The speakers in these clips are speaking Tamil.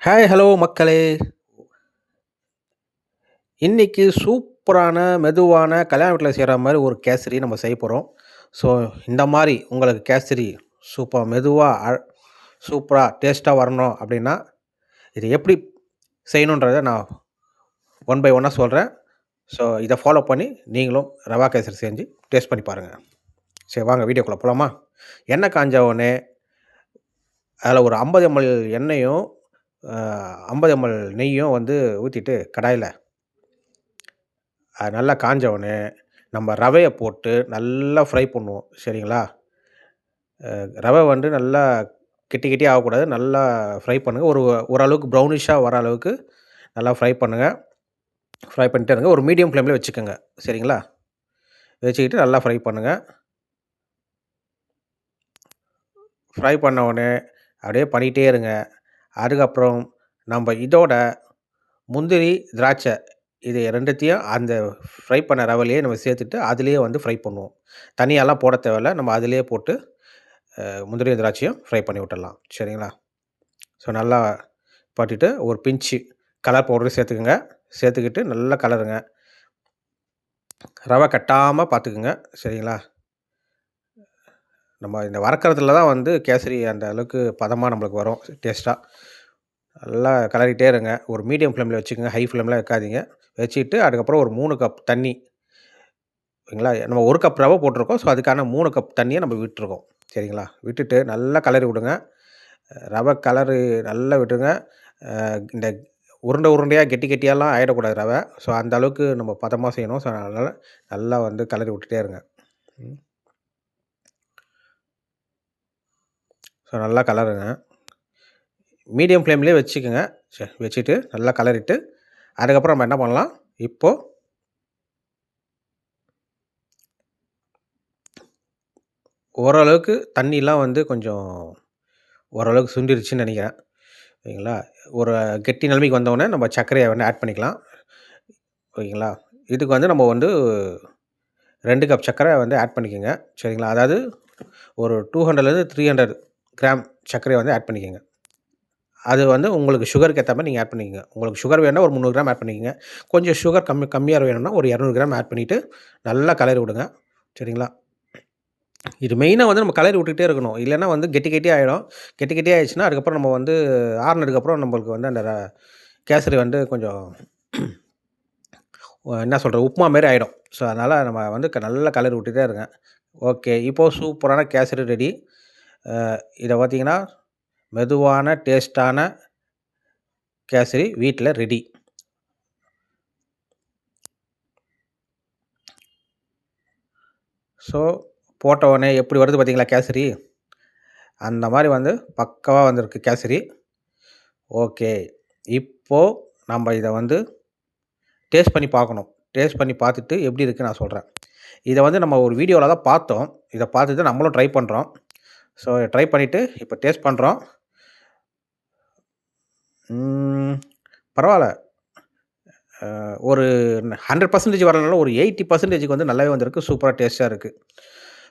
ஹாய் ஹலோ மக்களே! இன்னைக்கு சூப்பரான, மெதுவான கல்யாண வீட்ல செய்ற மாரி ஒரு கேசரி நம்ம செய்ய போறோம். ஸோ, இந்த மாரி உங்களுக்கு கேசரி மெதுவா, சூப்பரா, டேஸ்ட்டா வரணும் அப்டின்னா, இது எப்படி செய்யணுன்றத நான் ஒன் பை ஒன்னா சொல்றேன். ஸோ, இத ஃபாலோ பண்ணி நீங்களும் ரவா கேசரி செஞ்சு டேஸ்ட் பண்ணி பாருங்க. சரி வாங்க வீடியோக்குள்ள போலாமா? எண்ணெய் காஞ்ச உடனே அதில ஒரு 50 எம்எல் எண்ணெயும், அ 50 எம்எல் நெய்யும் வந்து ஊத்திட்டு கடாயில அது நல்லா காஞ்ச உடனே, நம்ம ரவைய போட்டு நல்லா ஃப்ரை பண்ணுவோம். சரிங்களா? ரவை வந்து நல்லா கெட்டி கெட்டியா ஆகக்கூடாது. நல்லா ஃப்ரை பண்ணுங்க. ஓரளவுக்கு ப்ரௌனிஷா வர அளவுக்கு நல்லா ஃப்ரை பண்ணுங்க. ஃப்ரை பண்ணிட்டே இருங்க. ஒரு மீடியம் ஃப்ளேம்ல வச்சுக்கங்க. சரிங்களா? வச்சுக்கிட்டு நல்லா ஃப்ரை பண்ணுங்க. ஃப்ரை பண்ண உடனே அப்படியே பண்ணிட்டே இருங்க. அதுக்கப்புறம் நம்ப இதோட முந்திரி, திராட்சை இது 2த்தையும் அந்த ஃப்ரை பண்ண ரவையிலேயே நம்ம சேர்த்துட்டு, அதிலேயே வந்து ஃப்ரை பண்ணுவோம். தனியாலாம் போட தேவையில்ல. நம்ம அதிலேயே போட்டு முந்திரியும், திராட்சையும் ஃப்ரை பண்ணி விட்டுடலாம். சரிங்களா? ஸோ, நல்லா பண்ணிட்டு ஒரு பிஞ்ச்சு கலர் பவுடரும் சேர்த்துக்கங்க. சேர்த்துக்கிட்டு நல்லா கலருங்க. ரவை கட்டாம பார்த்துக்குங்க. சரிங்களா? நம்ம இந்த வறுக்கறதுல தான் வந்து கேசரி அந்த அளவுக்கு பதமா நம்மளுக்கு வரும் டேஸ்ட்டா. நல்லா கலறிட்டே இருங்க. ஒரு மீடியம் ஃப்ளேம்ல வச்சுக்கங்க. ஹை ஃப்ளேம்ல வைக்காதீங்க. வச்சுட்டு அதுக்கப்புறம் ஒரு 3 கப் தண்ணி ஓகேங்களா? நம்ம 1 கப் ரவை போட்டிருக்கோம். ஸோ, அதுக்கான 3 கப் தண்ணிய நம்ம விட்டுருக்கோம். சரிங்களா? விட்டுட்டு நல்லா கலறி விடுங்க. ரவை கலரு நல்லா விட்டுருங்க. இந்த உருண்டை உருண்டையா கெட்டி கெட்டியாலாம் ஆயிடக்கூடாது ரவை. ஸோ, அந்த அளவுக்கு நம்ம பதமா செய்யணும். ஸோ, அதனால நல்லா வந்து கலறி விட்டுட்டே இருங்க. ம். ஸோ, நல்லா கலருங்க. மீடியம் ஃப்ளேம்லயே வச்சுக்கங்க. வச்சுட்டு நல்லா கலறிட்டு, அதுக்கப்புறம் நம்ம என்ன பண்ணலாம், இப்போ ஓரளவுக்கு தண்ணிலாம் வந்து கொஞ்சம் ஓரளவுக்கு சுண்டிருச்சுன்னு நெனைக்கிறேன். ஓகேங்களா? ஒரு கெட்டி நிலைமைக்கு வந்தோனே நம்ம சர்க்கரைய வந்து ஆட் பண்ணிக்கலாம். ஓகேங்களா? இதுக்கு வந்து நம்ம வந்து 2 கப் சர்க்கரை வந்து ஆட் பண்ணிக்கங்க. சரிங்களா? அதாவது ஒரு 200லேருந்து 300 கிராம் சர்க்கரைய வந்து ஆட் பண்ணிக்கங்க. அது வந்து உங்களுக்கு சுகருக்கு ஏத்த மாரி நீங்க ஆட் பண்ணிக்கங்க. உங்களுக்கு சுகர் வேணுனா ஒரு 300 கிராம் ஆட் பண்ணிக்கங்க. கொஞ்சம் சுகர் கம்மியா வேணும்னா ஒரு 200 கிராம் ஆட் பண்ணிட்டு, நல்லா கலறி விடுங்க. சரிங்களா? இது மெயினா வந்து நம்ம கலறி விட்டுக்கிட்டே இருக்கணும். இல்லன்னா வந்து கெட்டி கெட்டியா ஆயிடும். கெட்டி கெட்டியா ஆயிடுச்சுன்னா, அதுக்கப்புறம் நம்ம வந்து ஆறுனதுக்கப்புறம் நம்மளுக்கு வந்து அந்த கேசரி வந்து கொஞ்சம் என்ன சொல்றது? உப்புமா மாரி ஆயிடும். ஸோ, அதனால நம்ம வந்து நல்லா கலறி விட்டுட்டே இருங்க. ஓகே. இப்போ சூப்பரான கேசரி ரெடி. இத பார்த்தீங்கன்னா, மெதுவான, டேஸ்ட்டான கேசரி வீட்ல ரெடி. ஸோ, போட்ட உடனே எப்படி வருது பார்த்தீங்களா கேசரி? அந்த மாரி வந்து பக்காவா வந்திருக்கு கேசரி. ஓகே. இப்போ நம்ப இத வந்து டேஸ்ட் பண்ணி பார்க்கணும். டேஸ்ட் பண்ணி பார்த்துட்டு எப்படி இருக்குன்னு நான் சொல்றேன். இத வந்து நம்ம ஒரு வீடியோல தான் பார்த்தோம். இத பார்த்துட்டு நம்மளும் ட்ரை பண்றோம். ஸோ, ட்ரை பண்ணிட்டு இப்ப டேஸ்ட் பண்றோம். ம். பரவால்ல. ஒரு 100% வரலனாலும் ஒரு 80%க்கு வந்து நல்லாவே வந்திருக்கு. சூப்பரா டேஸ்ட்டா இருக்கு.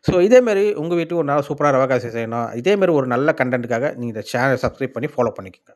ஸோ, இதே மாரி உங்க வீட்டுக்கு ஒரு நாள் சூப்பரா ரவா கேசரி செய்யணும். இதே மாரி ஒரு நல்ல கன்டென்ட்க்காக நீங்க இந்த சேனல சப்ஸ்கிரைப் பண்ணி ஃபாலோ பண்ணிக்கங்க.